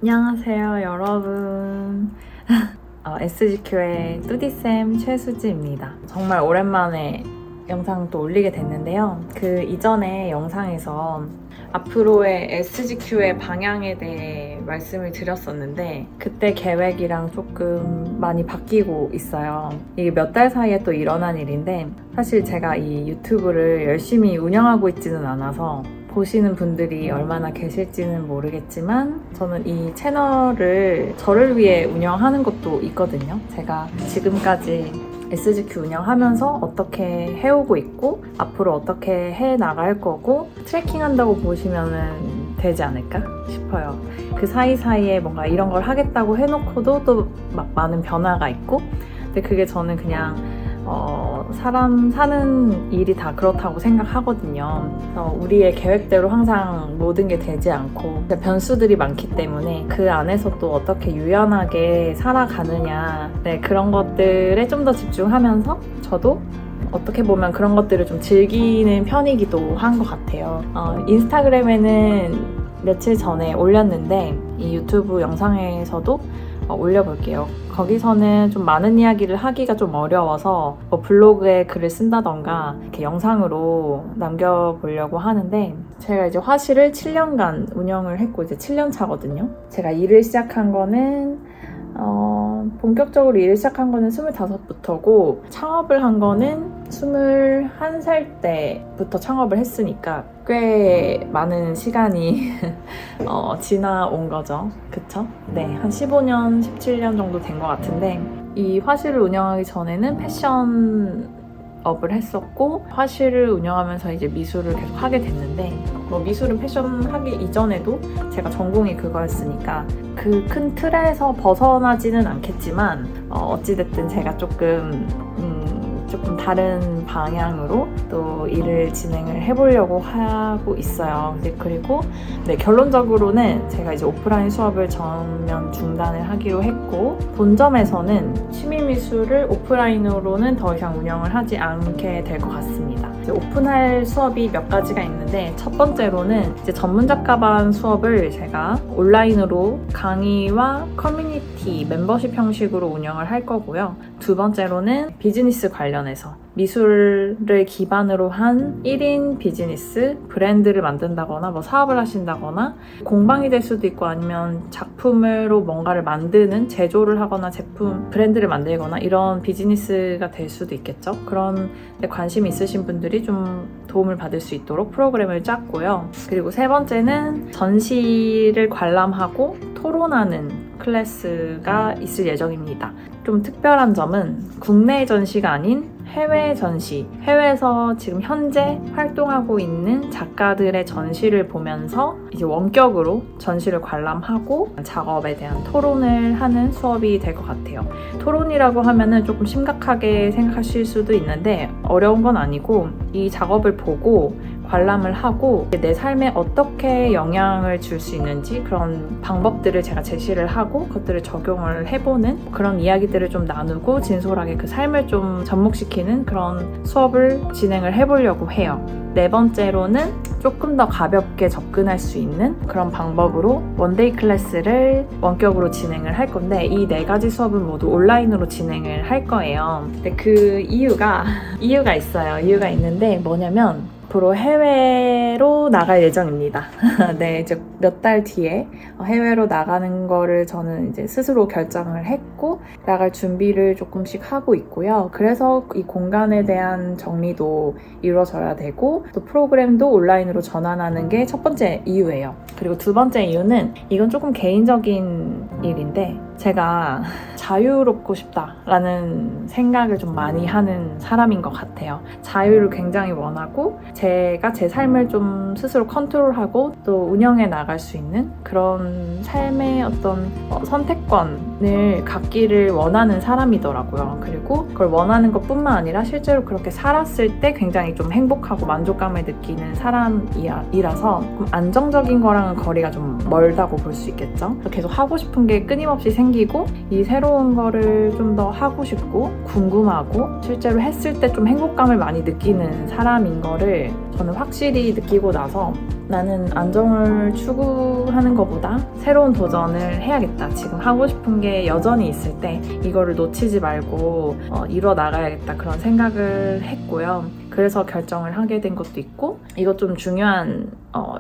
안녕하세요, 여러분. SGQ의 뚜디쌤 최수지입니다. 정말 오랜만에 영상 또 올리게 됐는데요. 그 이전에 영상에서 앞으로의 SGQ의 방향에 대해 말씀을 드렸었는데 그때 계획이랑 조금 많이 바뀌고 있어요. 이게 몇 달 사이에 또 일어난 일인데 사실 제가 이 유튜브를 열심히 운영하고 있지는 않아서 보시는 분들이 얼마나 계실지는 모르겠지만 저는 이 채널을 저를 위해 운영하는 것도 있거든요. 제가 지금까지 SGQ 운영하면서 어떻게 해오고 있고 앞으로 어떻게 해 나갈 거고 트래킹한다고 보시면 되지 않을까 싶어요. 그 사이사이에 뭔가 이런 걸 하겠다고 해놓고도 또 막 많은 변화가 있고 근데 그게 저는 그냥 사람 사는 일이 다 그렇다고 생각하거든요. 우리의 계획대로 항상 모든 게 되지 않고 변수들이 많기 때문에 그 안에서 또 어떻게 유연하게 살아가느냐 그런 것들에 좀 더 집중하면서 저도 어떻게 보면 그런 것들을 좀 즐기는 편이기도 한 것 같아요. 인스타그램에는 며칠 전에 올렸는데 이 유튜브 영상에서도 올려볼게요. 거기서는 좀 많은 이야기를 하기가 좀 어려워서 블로그에 글을 쓴다던가 이렇게 영상으로 남겨보려고 하는데 제가 이제 화실을 7년간 운영을 했고 이제 7년 차거든요. 제가 일을 시작한 거는 본격적으로 일을 시작한 거는 25부터고 창업을 한 거는 21살 때부터 창업을 했으니까 꽤 많은 시간이 지나온 거죠. 그쵸? 네, 한 15년, 17년 정도 된 것 같은데 이 화실을 운영하기 전에는 패션업을 했었고 화실을 운영하면서 이제 미술을 계속 하게 됐는데 미술은 패션 하기 이전에도 제가 전공이 그거였으니까 그 큰 틀에서 벗어나지는 않겠지만 어찌됐든 제가 조금 다른 방향으로 또 일을 진행을 해보려고 하고 있어요. 그리고 결론적으로는 제가 이제 오프라인 수업을 전면 중단을 하기로 했고 본점에서는 취미미술을 오프라인으로는 더 이상 운영을 하지 않게 될 것 같습니다. 이제 오픈할 수업이 몇 가지가 있는데 첫 번째로는 이제 전문작가반 수업을 제가 온라인으로 강의와 커뮤니티 멤버십 형식으로 운영을 할 거고요. 두 번째로는 비즈니스 관련해서 미술을 기반으로 한 1인 비즈니스, 브랜드를 만든다거나 사업을 하신다거나 공방이 될 수도 있고 아니면 작품으로 뭔가를 만드는 제조를 하거나 제품, 브랜드를 만들거나 이런 비즈니스가 될 수도 있겠죠. 그런 데 관심이 있으신 분들이 좀 도움을 받을 수 있도록 프로그램을 짰고요. 그리고 세 번째는 전시를 관람하고 토론하는 클래스가 있을 예정입니다. 좀 특별한 점은 국내 전시가 아닌 해외 전시, 해외에서 지금 현재 활동하고 있는 작가들의 전시를 보면서 이제 원격으로 전시를 관람하고 작업에 대한 토론을 하는 수업이 될 것 같아요. 토론이라고 하면은 조금 심각하게 생각하실 수도 있는데 어려운 건 아니고 이 작업을 보고 관람을 하고 내 삶에 어떻게 영향을 줄 수 있는지 그런 방법들을 제가 제시를 하고 그것들을 적용을 해보는 그런 이야기들을 좀 나누고 진솔하게 그 삶을 좀 접목시키는 그런 수업을 진행을 해보려고 해요. 네 번째로는 조금 더 가볍게 접근할 수 있는 그런 방법으로 원데이 클래스를 원격으로 진행을 할 건데 이 네 가지 수업은 모두 온라인으로 진행을 할 거예요. 근데 그 이유가 있어요. 이유가 있는데 뭐냐면 앞으로 해외로 나갈 예정입니다. 네, 이제 몇 달 뒤에 해외로 나가는 거를 저는 이제 스스로 결정을 했고 나갈 준비를 조금씩 하고 있고요. 그래서 이 공간에 대한 정리도 이루어져야 되고 또 프로그램도 온라인으로 전환하는 게 첫 번째 이유예요. 그리고 두 번째 이유는 이건 조금 개인적인 일인데 제가 자유롭고 싶다라는 생각을 좀 많이 하는 사람인 것 같아요. 자유를 굉장히 원하고 제가 제 삶을 좀 스스로 컨트롤하고 또 운영해 나갈 수 있는 그런 삶의 어떤 선택권을 갖기를 원하는 사람이더라고요. 그리고 그걸 원하는 것뿐만 아니라 실제로 그렇게 살았을 때 굉장히 좀 행복하고 만족감을 느끼는 사람이라서 안정적인 거랑은 거리가 좀 멀다고 볼 수 있겠죠. 계속 하고 싶은 게 끊임없이 생기고 이 새로운 거를 좀 더 하고 싶고 궁금하고 실제로 했을 때 좀 행복감을 많이 느끼는 사람인 거를 저는 확실히 느끼고 나서 나는 안정을 추구하는 것보다 새로운 도전을 해야겠다. 지금 하고 싶은 게 여전히 있을 때 이거를 놓치지 말고 이뤄 나가야겠다. 그런 생각을 했고요. 그래서 결정을 하게 된 것도 있고, 이것 좀 중요한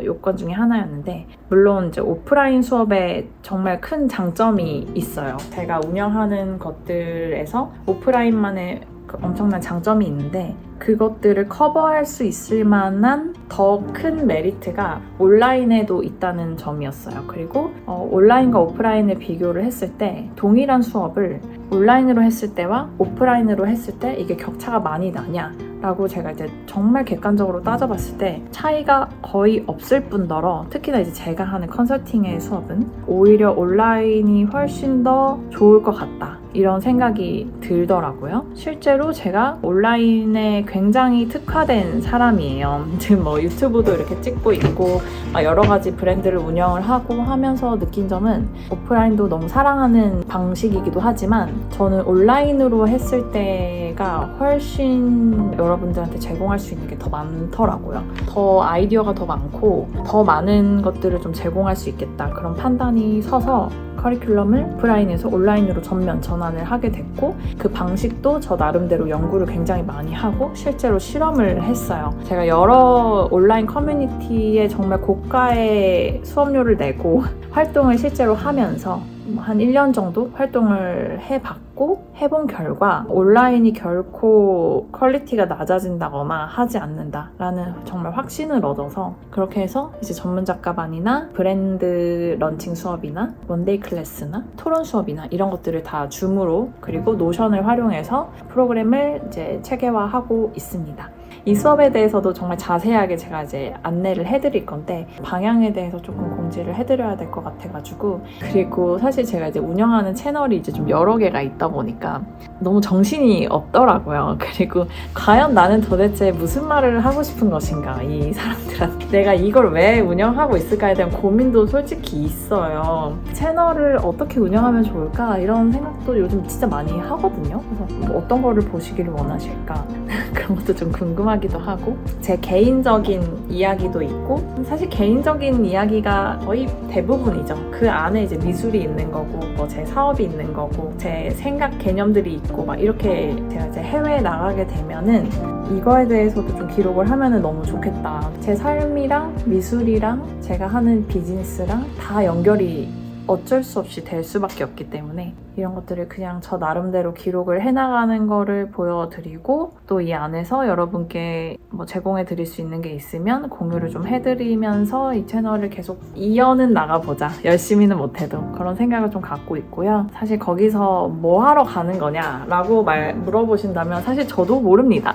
요건 중에 하나였는데, 물론 이제 오프라인 수업에 정말 큰 장점이 있어요. 제가 운영하는 것들에서 오프라인만의 엄청난 장점이 있는데, 그것들을 커버할 수 있을 만한 더 큰 메리트가 온라인에도 있다는 점이었어요. 그리고 온라인과 오프라인을 비교를 했을 때 동일한 수업을 온라인으로 했을 때와 오프라인으로 했을 때 이게 격차가 많이 나냐 라고 제가 이제 정말 객관적으로 따져봤을 때 차이가 거의 없을 뿐더러, 특히나 이제 제가 하는 컨설팅의 수업은 오히려 온라인이 훨씬 더 좋을 것 같다, 이런 생각이 들더라고요. 실제로 제가 온라인에 굉장히 특화된 사람이에요. 지금 뭐 유튜브도 이렇게 찍고 있고 여러 가지 브랜드를 운영을 하고 하면서 느낀 점은, 오프라인도 너무 사랑하는 방식이기도 하지만 저는 온라인으로 했을 때가 훨씬 여러분들한테 제공할 수 있는 게 더 많더라고요. 더 아이디어가 더 많고 더 많은 것들을 좀 제공할 수 있겠다, 그런 판단이 서서 커리큘럼을 오프라인에서 온라인으로 전면 전환을 하게 됐고, 그 방식도 저 나름대로 연구를 굉장히 많이 하고 실제로 실험을 했어요. 제가 여러 온라인 커뮤니티에 정말 고가의 수업료를 내고 활동을 실제로 하면서 한 1년 정도 활동을 해봤고, 해본 결과 온라인이 결코 퀄리티가 낮아진다거나 하지 않는다라는 정말 확신을 얻어서, 그렇게 해서 이제 전문작가반이나 브랜드 런칭 수업이나 원데이 클래스나 토론 수업이나 이런 것들을 다 줌으로, 그리고 노션을 활용해서 프로그램을 이제 체계화하고 있습니다. 이 수업에 대해서도 정말 자세하게 제가 이제 안내를 해드릴 건데, 방향에 대해서 조금 공지를 해드려야 될 것 같아가지고, 그리고 사실 제가 이제 운영하는 채널이 이제 좀 여러 개가 있다 보니까 너무 정신이 없더라고요. 그리고 과연 나는 도대체 무슨 말을 하고 싶은 것인가, 이 사람들한테 내가 이걸 왜 운영하고 있을까에 대한 고민도 솔직히 있어요. 채널을 어떻게 운영하면 좋을까, 이런 생각도 요즘 진짜 많이 하거든요. 그래서 뭐 어떤 거를 보시기를 원하실까 그런 것도 좀 궁금하기도 하고, 제 개인적인 이야기도 있고, 사실 개인적인 이야기가 거의 대부분이죠. 그 안에 이제 미술이 있는 거고, 뭐 제 사업이 있는 거고, 제 생각 개념들이 있고, 막 이렇게 제가 이제 해외에 나가게 되면은 이거에 대해서도 좀 기록을 하면은 너무 좋겠다. 제 삶이랑 미술이랑 제가 하는 비즈니스랑 다 연결이 어쩔 수 없이 될 수밖에 없기 때문에 이런 것들을 그냥 저 나름대로 기록을 해나가는 거를 보여드리고, 또 이 안에서 여러분께 뭐 제공해 드릴 수 있는 게 있으면 공유를 좀 해드리면서 이 채널을 계속 이어는 나가보자, 열심히는 못해도, 그런 생각을 좀 갖고 있고요. 사실 거기서 뭐 하러 가는 거냐라고 물어보신다면 사실 저도 모릅니다.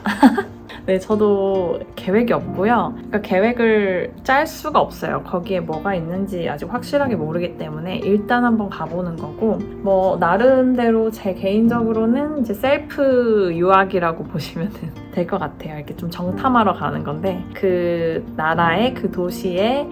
네, 저도 계획이 없고요. 그러니까 계획을 짤 수가 없어요. 거기에 뭐가 있는지 아직 확실하게 모르기 때문에 일단 한번 가보는 거고, 뭐 나름대로 제 개인적으로는 이제 셀프 유학이라고 보시면 될 것 같아요. 이렇게 좀 정탐하러 가는 건데, 그 나라의 그 도시에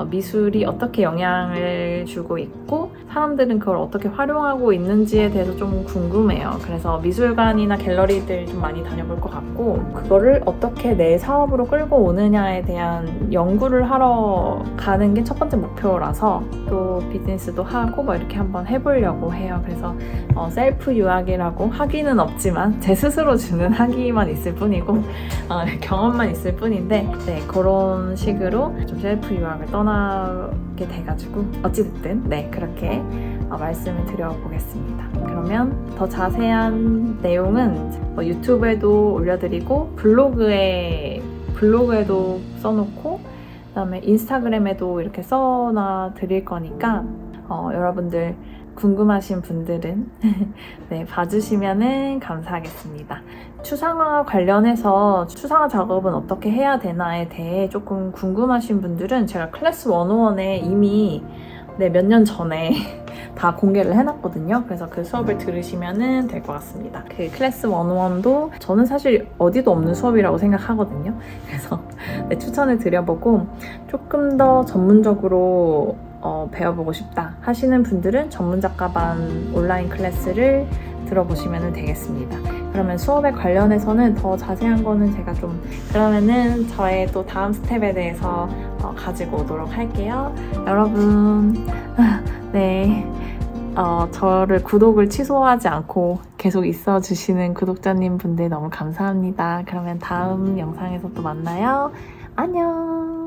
미술이 어떻게 영향을 주고 있고 사람들은 그걸 어떻게 활용하고 있는지에 대해서 좀 궁금해요. 그래서 미술관이나 갤러리들 좀 많이 다녀볼 것 같고, 그거를 어떻게 내 사업으로 끌고 오느냐에 대한 연구를 하러 가는 게 첫 번째 목표라서, 또 비즈니스도 하고 뭐 이렇게 한번 해보려고 해요. 그래서 셀프 유학이라고 학위는 없지만 제 스스로 주는 학위만 있을 뿐이고 경험만 있을 뿐인데, 네, 그런 식으로 좀 셀프 유학을 떠나게 돼가지고 어찌됐든 네, 그렇게 말씀을 드려보겠습니다. 그러면 더 자세한 내용은 유튜브에도 올려드리고 블로그에도 써놓고, 그다음에 인스타그램에도 이렇게 써놔 드릴 거니까 여러분들 궁금하신 분들은 네, 봐주시면 감사하겠습니다. 추상화 관련해서 추상화 작업은 어떻게 해야 되나에 대해 조금 궁금하신 분들은 제가 클래스 101에 이미 몇 년 전에 다 공개를 해놨거든요. 그래서 그 수업을 들으시면 될 것 같습니다. 그 클래스 101도 저는 사실 어디도 없는 수업이라고 생각하거든요. 그래서 네, 추천을 드려보고, 조금 더 전문적으로 배워보고 싶다 하시는 분들은 전문작가반 온라인 클래스를 들어보시면 되겠습니다. 그러면 수업에 관련해서는 더 자세한 거는 제가 좀 그러면은 저의 또 다음 스텝에 대해서 가지고 오도록 할게요. 여러분, 네. 저를 구독을 취소하지 않고 계속 있어주시는 구독자님 분들 너무 감사합니다. 그러면 다음 영상에서 또 만나요. 안녕!